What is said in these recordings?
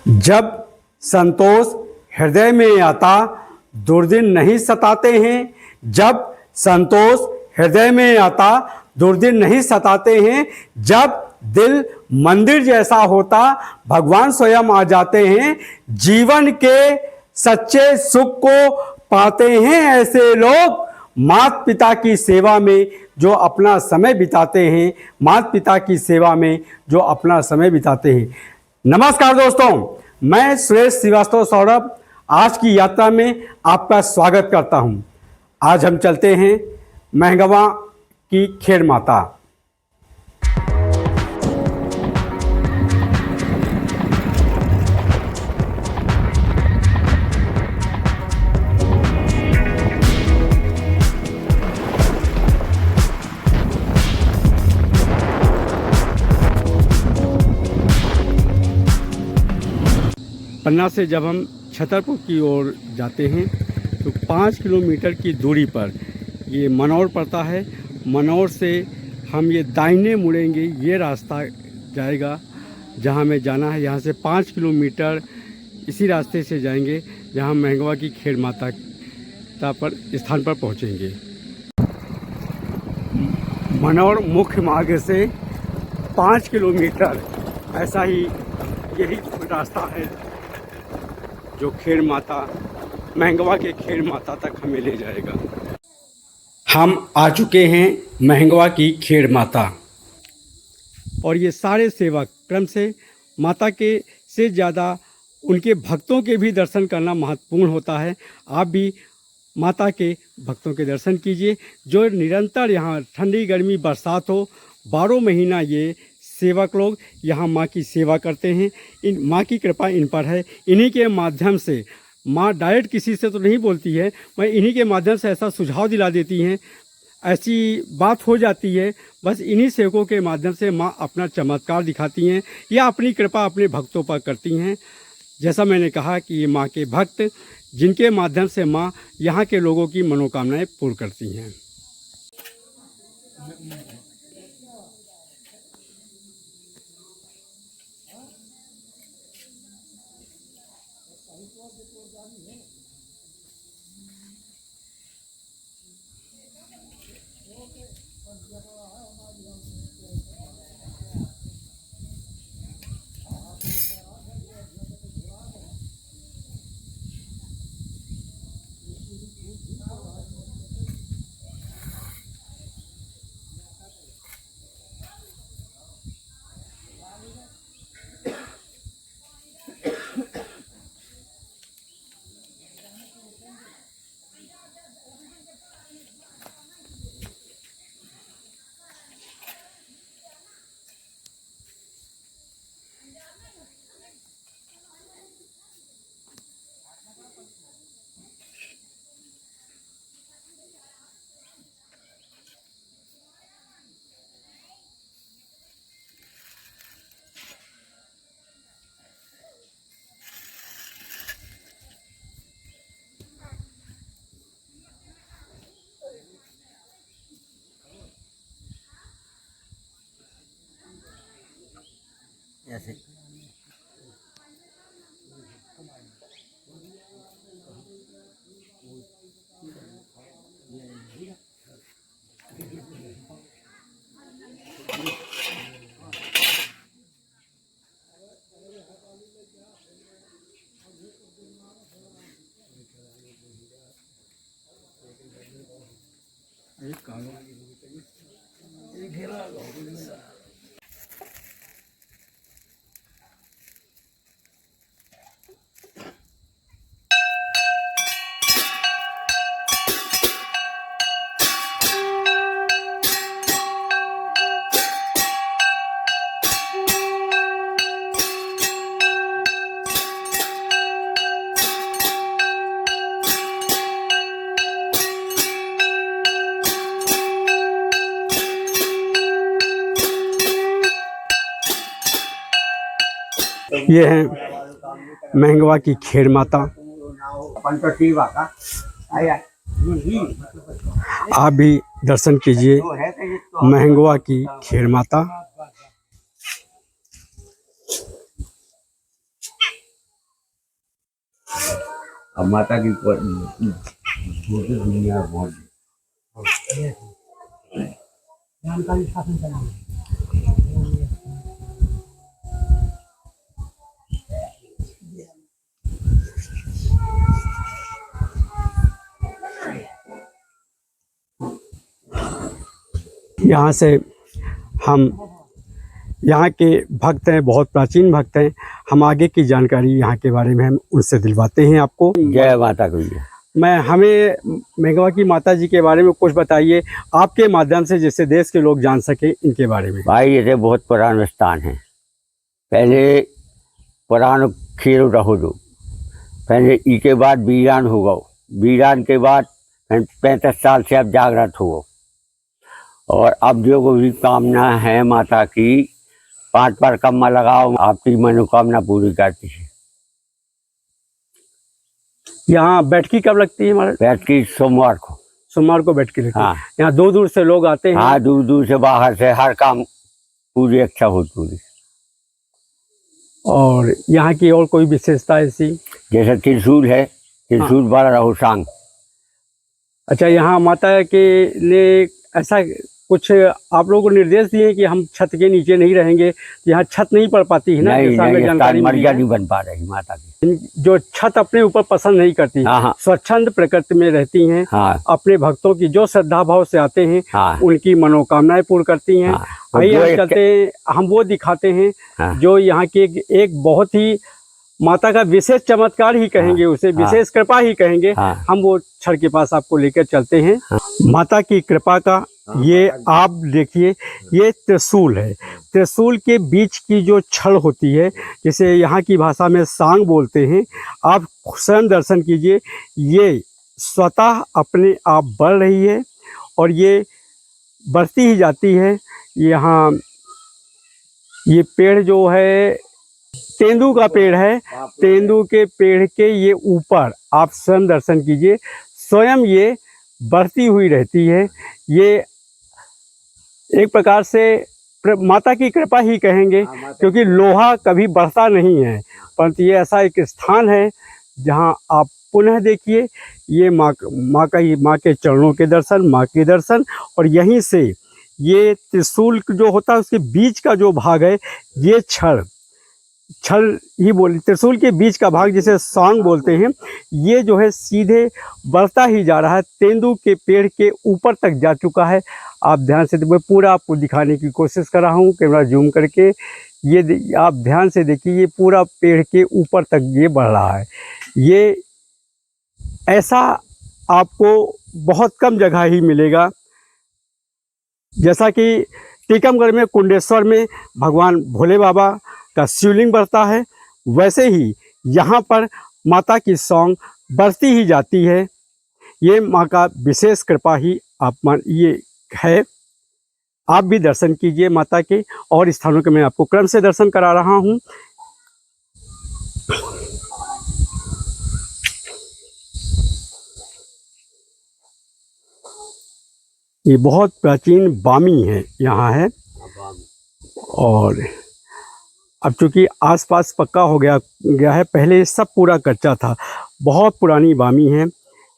जब संतोष हृदय में आता दुर्दिन नहीं सताते हैं। जब संतोष हृदय में आता दुर्दिन नहीं सताते हैं। जब दिल मंदिर जैसा होता भगवान स्वयं आ जाते हैं। जीवन के सच्चे सुख को पाते हैं ऐसे लोग माता पिता की सेवा में जो अपना समय बिताते हैं। माता पिता की सेवा में जो अपना समय बिताते हैं। नमस्कार दोस्तों, मैं सुरेश श्रीवास्तव सौरभ आज की यात्रा में आपका स्वागत करता हूं। आज हम चलते हैं महंगवा की खेड़ माता। पन्ना से जब हम छतरपुर की ओर जाते हैं तो 5 किलोमीटर की दूरी पर ये मनौर पड़ता है। मनौर से हम ये दाहिने मुड़ेंगे, ये रास्ता जाएगा जहाँ हमें जाना है। यहाँ से 5 किलोमीटर इसी रास्ते से जाएंगे जहाँ महंगवा की खेड़ माता पर स्थान पर पहुँचेंगे। मनौर मुख्य मार्ग से 5 किलोमीटर ऐसा ही यही रास्ता है जो खेड़ माता महंगवा के खेड़ माता तक हमें ले जाएगा। हम आ चुके हैं महंगवा की खेड़ माता और ये सारे सेवक क्रम से माता के से ज़्यादा उनके भक्तों के भी दर्शन करना महत्वपूर्ण होता है। आप भी माता के भक्तों के दर्शन कीजिए जो निरंतर यहाँ ठंडी गर्मी बरसात हो 12 महीना ये सेवक लोग यहाँ माँ की सेवा करते हैं। इन माँ की कृपा इन पर है। इन्हीं के माध्यम से माँ डायरेक्ट किसी से तो नहीं बोलती है, मैं इन्हीं के माध्यम से ऐसा सुझाव दिला देती हैं, ऐसी बात हो जाती है। बस इन्हीं सेवकों के माध्यम से माँ अपना चमत्कार दिखाती हैं या अपनी कृपा अपने भक्तों पर करती हैं। जैसा मैंने कहा कि ये माँ के भक्त जिनके माध्यम से माँ यहाँ के लोगों की मनोकामनाएं पूर्ण करती हैं। ऐसे ये है महंगवा की खेड़ माता। आप भी दर्शन कीजिए महंगवा की खेड़ माता। अब माता की पूरी दुनिया बहुत जानकारी शासन चलाना। यहाँ से हम यहाँ के भक्त हैं, बहुत प्राचीन भक्त हैं। हम आगे की जानकारी यहाँ के बारे में हम उनसे दिलवाते हैं आपको। जय माता की। हमें मेंगवा की माता जी के बारे में कुछ बताइए, आपके माध्यम से, जिससे देश के लोग जान सके इनके बारे में। भाई ये बहुत पुराना स्थान है। पहले पुराना खीर रहो दो, पहले ई के बाद वीरान हो गो, वीरान के बाद 35 साल से अब जागृत हो। और अब जो भी कामना है माता की, 5 बार कम्मा लगाओ, आपकी मनोकामना पूरी करती है। यहाँ बैठकी कब लगती है हमारे? बैठकी सोमवार को। सोमवार को बैठकी लगती है। हाँ। यहाँ दूर दूर से लोग आते हैं। हाँ, दूर दूर से, बाहर से, हर काम पूरी अच्छा हो पूरी। और यहाँ की और कोई विशेषता ऐसी? जैसे त्रिशूल है, त्रिशूल वाला रहो सांग। अच्छा, यहाँ माता के लिए ऐसा कुछ आप लोगों को निर्देश दिए कि हम छत के नीचे नहीं रहेंगे, यहाँ छत नहीं पड़ पाती है ना? नहीं, नहीं, जानकारी मर्यादा नहीं बन पा रही माता की। जो छत अपने ऊपर पसंद नहीं करती, हाँ। स्वच्छंद प्रकृति में रहती हैं। हाँ। अपने भक्तों की जो श्रद्धा भाव से आते हैं, हाँ। उनकी मनोकामनाएं पूर्ण करती हैं। आइए हम चलते हैं, हम वो दिखाते हैं। हाँ। जो यहाँ की एक बहुत ही माता का विशेष चमत्कार ही कहेंगे। हाँ। उसे विशेष कृपा ही कहेंगे। हाँ। हम वो छड़ के पास आपको लेकर चलते हैं। हाँ। माता की कृपा का ये आप देखिए, ये त्रिशूल है। त्रिशूल के बीच की जो छड़ होती है, जिसे यहाँ की भाषा में सांग बोलते हैं, आप स्वयं दर्शन कीजिए। ये स्वतः अपने आप बढ़ रही है और ये बढ़ती ही जाती है। यहाँ ये पेड़ जो है तेंदू का पेड़ है। तेंदू के पेड़ के ये ऊपर आप स्वयं दर्शन कीजिए, स्वयं ये बढ़ती हुई रहती है। ये एक प्रकार से माता की कृपा ही कहेंगे, क्योंकि लोहा कभी बढ़ता नहीं है। परंतु ये ऐसा एक स्थान है जहां आप पुनः देखिए, ये माँ के चरणों के दर्शन, माँ के दर्शन। और यहीं से ये त्रिशूल जो होता है उसके बीच का जो भाग है, ये छड़ ही बोली, त्रिशूल के बीच का भाग जिसे सांग बोलते हैं, ये जो है सीधे बढ़ता ही जा रहा है, तेंदू के पेड़ के ऊपर तक जा चुका है। आप ध्यान से मैं पूरा आपको दिखाने की कोशिश कर रहा हूँ, कैमरा जूम करके। ये आप ध्यान से देखिए, ये पूरा पेड़ के ऊपर तक ये बढ़ रहा है। ये ऐसा आपको बहुत कम जगह ही मिलेगा। जैसा कि टीकमगढ़ में कुंडेश्वर में भगवान भोले बाबा का शिवलिंग बढ़ता है, वैसे ही यहाँ पर माता की सौंग बढ़ती ही जाती है। ये माँ का विशेष कृपा ही ये है। आप भी दर्शन कीजिए माता के, और स्थानों के मैं आपको क्रम से दर्शन करा रहा हूँ। ये बहुत प्राचीन बामी है, यहाँ है। और अब चूँकि आसपास पक्का हो गया है, पहले ये सब पूरा कच्चा था। बहुत पुरानी बामी है।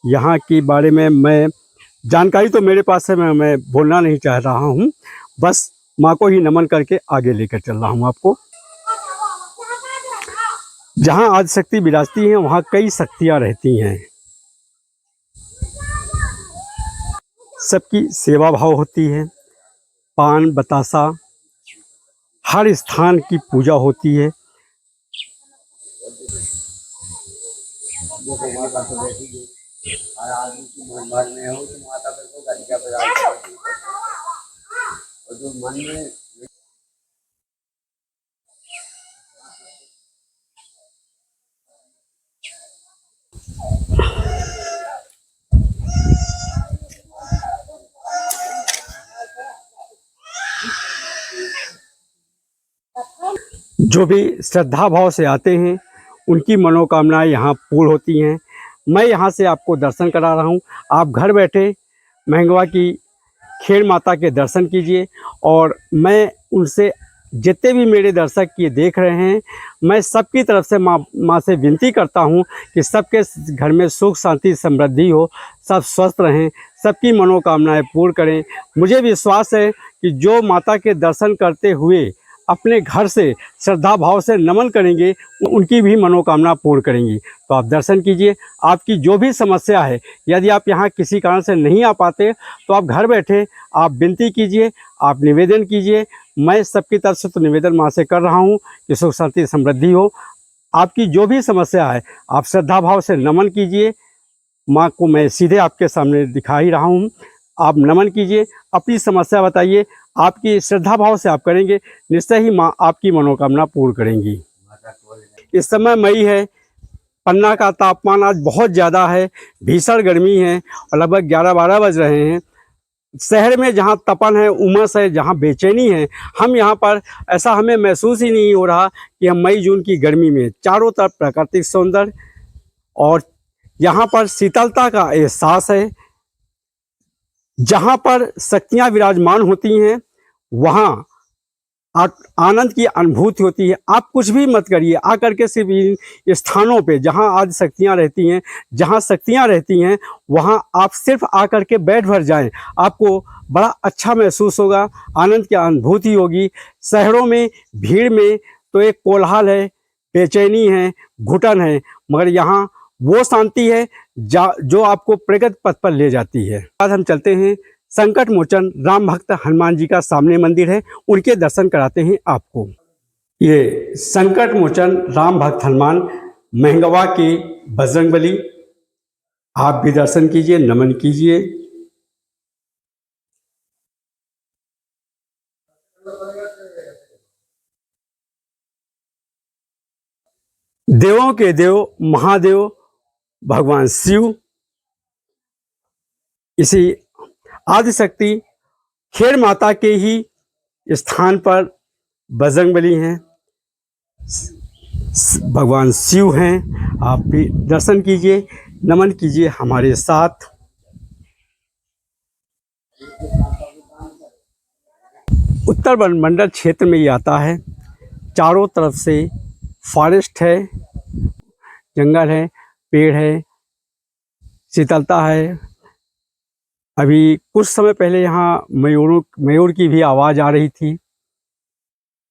यहाँ के बारे में मैं जानकारी तो मेरे पास है, मैं बोलना नहीं चाह रहा हूँ, बस माँ को ही नमन करके आगे लेकर चल रहा हूँ आपको। जहाँ आज शक्ति विराजती है, वहाँ कई शक्तियाँ रहती हैं। सबकी सेवा भाव होती है। पान बतासा, हर स्थान की पूजा होती है। जो भी श्रद्धा भाव से आते हैं, उनकी मनोकामनाएं यहाँ पूर्ण होती हैं। मैं यहाँ से आपको दर्शन करा रहा हूँ। आप घर बैठे मेंगवा की खेड़ माता के दर्शन कीजिए, और मैं उनसे जितने भी मेरे दर्शक ये देख रहे हैं, मैं सबकी तरफ से माँ से विनती करता हूँ कि सबके घर में सुख शांति समृद्धि हो, सब स्वस्थ रहें, सबकी मनोकामनाएं पूर्ण करें। मुझे विश्वास है कि जो माता के दर्शन करते हुए अपने घर से श्रद्धा भाव से नमन करेंगे, उनकी भी मनोकामना पूर्ण करेंगी। तो आप दर्शन कीजिए। आपकी जो भी समस्या है, यदि आप यहाँ किसी कारण से नहीं आ पाते तो आप घर बैठे आप विनती कीजिए, आप निवेदन कीजिए। मैं सबकी तरफ से तो निवेदन माँ से कर रहा हूँ कि सुख शांति समृद्धि हो। आपकी जो भी समस्या है, आप श्रद्धा भाव से नमन कीजिए। माँ को मैं सीधे आपके सामने दिखा ही रहा हूँ। आप नमन कीजिए, अपनी समस्या बताइए। आपकी श्रद्धा भाव से आप करेंगे, निश्चय ही माँ आपकी मनोकामना पूर्ण करेंगी। इस समय मई है, पन्ना का तापमान आज बहुत ज़्यादा है, भीषण गर्मी है और लगभग 11-12 बज रहे हैं। शहर में जहाँ तपन है, उमस है, जहाँ बेचैनी है, हम यहाँ पर ऐसा हमें महसूस ही नहीं हो रहा कि हम मई जून की गर्मी में। चारों तरफ प्राकृतिक सौंदर्य और यहाँ पर शीतलता का एहसास है। जहाँ पर शक्तियाँ विराजमान होती हैं, वहाँ आनंद की अनुभूति होती है। आप कुछ भी मत करिए, आकर के सिर्फ इन स्थानों पे जहाँ आज शक्तियाँ रहती हैं, जहाँ शक्तियाँ रहती हैं, वहाँ आप सिर्फ आकर के बैठ भर जाएं, आपको बड़ा अच्छा महसूस होगा, आनंद की अनुभूति होगी। शहरों में भीड़ में तो एक कोलाहल है, बेचैनी है, घुटन है, मगर यहाँ वो शांति है जो आपको प्रगति पथ पर ले जाती है। आज हम चलते हैं संकट मोचन राम भक्त हनुमान जी का सामने मंदिर है, उनके दर्शन कराते हैं आपको। ये संकट मोचन राम भक्त हनुमान महंगवा के बजरंगबली, आप भी दर्शन कीजिए, नमन कीजिए। देवों के देव महादेव भगवान शिव, इसी आदिशक्ति खेर माता के ही स्थान पर बजरंगबली हैं, भगवान शिव हैं। आप भी दर्शन कीजिए, नमन कीजिए हमारे साथ। उत्तर वन मंडल क्षेत्र में ये आता है। चारों तरफ से फॉरेस्ट है, जंगल है, पेड़ है, शीतलता है। अभी कुछ समय पहले यहाँ मयूर की भी आवाज़ आ रही थी।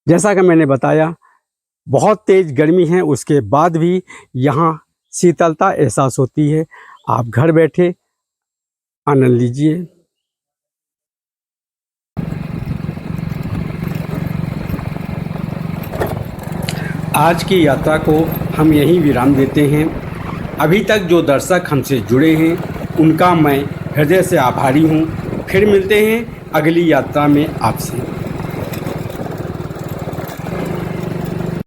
जैसा कि मैंने बताया, बहुत तेज़ गर्मी है, उसके बाद भी यहाँ शीतलता एहसास होती है। आप घर बैठे आनंद लीजिए। आज की यात्रा को हम यहीं विराम देते हैं। अभी तक जो दर्शक हमसे जुड़े हैं, उनका मैं हृदय से आभारी हूँ। फिर मिलते हैं अगली यात्रा में आपसे।